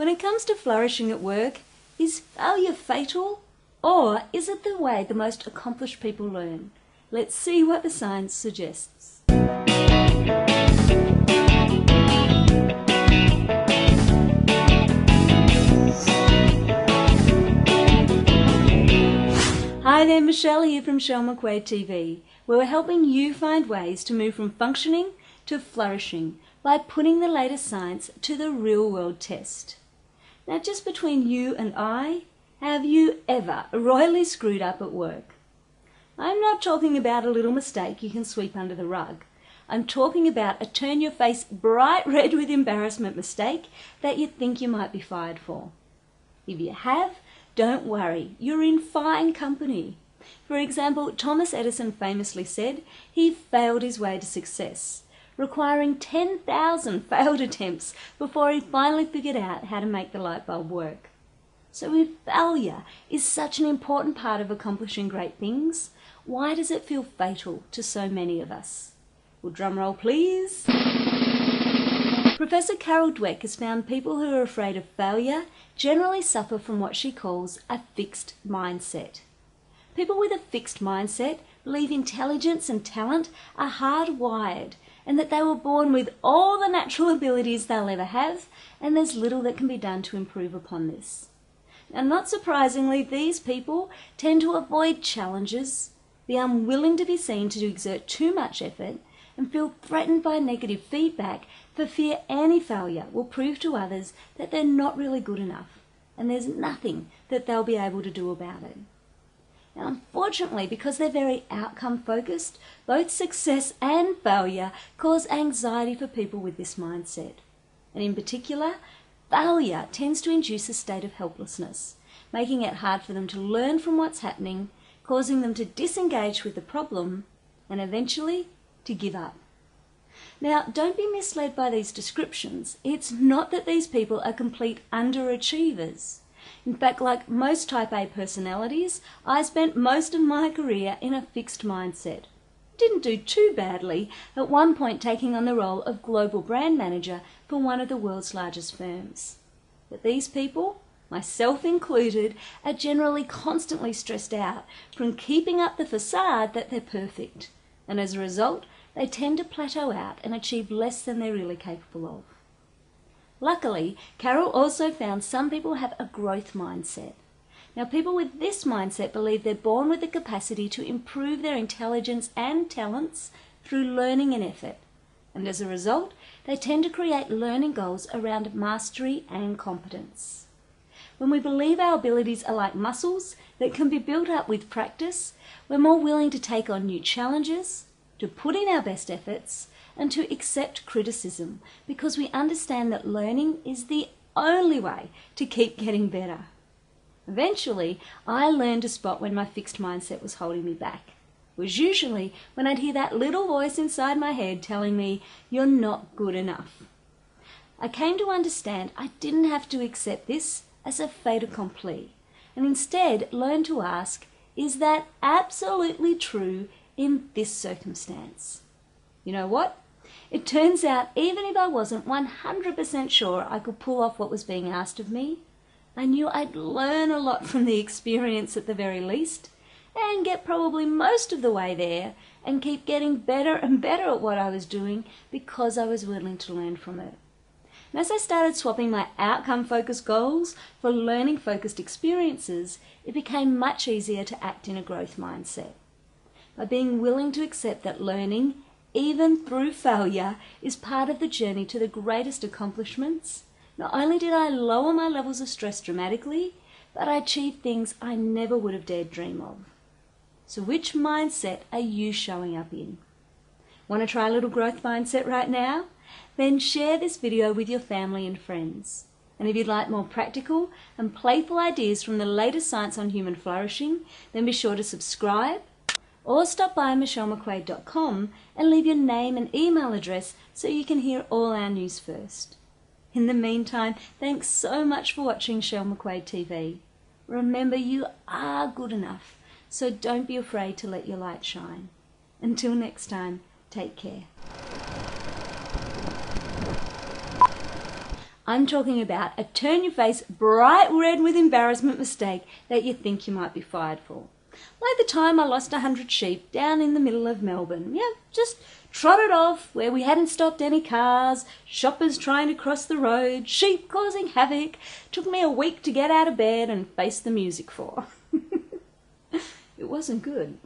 When it comes to flourishing at work, is failure fatal, or is it the way the most accomplished people learn? Let's see what the science suggests. Hi there, Michelle here from Chelle McQuaid TV, where we're helping you find ways to move from functioning to flourishing by putting the latest science to the real-world test. Now, just between you and I, have you ever royally screwed up at work? I'm not talking about a little mistake you can sweep under the rug. I'm talking about a turn your face bright red with embarrassment mistake that you think you might be fired for. If you have, don't worry, you're in fine company. For example, Thomas Edison famously said he failed his way to success, requiring 10,000 failed attempts before he finally figured out how to make the light bulb work. So if failure is such an important part of accomplishing great things, why does it feel fatal to so many of us? Well, drum roll please. Professor Carol Dweck has found people who are afraid of failure generally suffer from what she calls a fixed mindset. People with a fixed mindset believe intelligence and talent are hardwired and that they were born with all the natural abilities they'll ever have, and there's little that can be done to improve upon this. Now, not surprisingly, these people tend to avoid challenges, be unwilling to be seen to exert too much effort, and feel threatened by negative feedback for fear any failure will prove to others that they're not really good enough, and there's nothing that they'll be able to do about it. Now, unfortunately, because they're very outcome-focused, both success and failure cause anxiety for people with this mindset. And in particular, failure tends to induce a state of helplessness, making it hard for them to learn from what's happening, causing them to disengage with the problem, and eventually to give up. Now, don't be misled by these descriptions. It's not that these people are complete underachievers. In fact, like most type A personalities, I spent most of my career in a fixed mindset. Didn't do too badly, at one point taking on the role of global brand manager for one of the world's largest firms. But these people, myself included, are generally constantly stressed out from keeping up the facade that they're perfect. And as a result, they tend to plateau out and achieve less than they're really capable of. Luckily, Carol also found some people have a growth mindset. Now, people with this mindset believe they're born with the capacity to improve their intelligence and talents through learning and effort. And as a result, they tend to create learning goals around mastery and competence. When we believe our abilities are like muscles that can be built up with practice, we're more willing to take on new challenges, to put in our best efforts, and to accept criticism because we understand that learning is the only way to keep getting better. Eventually, I learned to spot when my fixed mindset was holding me back. It was usually when I'd hear that little voice inside my head telling me, "You're not good enough." I came to understand I didn't have to accept this as a fait accompli, and instead learn to ask, is that absolutely true in this circumstance? You know what? It turns out even if I wasn't 100% sure I could pull off what was being asked of me, I knew I'd learn a lot from the experience at the very least, and get probably most of the way there and keep getting better and better at what I was doing because I was willing to learn from it. And as I started swapping my outcome-focused goals for learning-focused experiences, it became much easier to act in a growth mindset. By being willing to accept that learning, even through failure, is part of the journey to the greatest accomplishments, not only did I lower my levels of stress dramatically, but I achieved things I never would have dared dream of. So which mindset are you showing up in? Want to try a little growth mindset right now? Then share this video with your family and friends. And if you'd like more practical and playful ideas from the latest science on human flourishing, then be sure to subscribe, or stop by michellemcquaid.com and leave your name and email address so you can hear all our news first. In the meantime, thanks so much for watching Chelle McQuaid TV. Remember, you are good enough, so don't be afraid to let your light shine. Until next time, take care. I'm talking about a turn-your-face bright red with embarrassment mistake that you think you might be fired for. Like the time I lost 100 sheep down in the middle of Melbourne. Yeah, just trotted off where we hadn't stopped any cars, shoppers trying to cross the road, sheep causing havoc. Took me a week to get out of bed and face the music for. It wasn't good.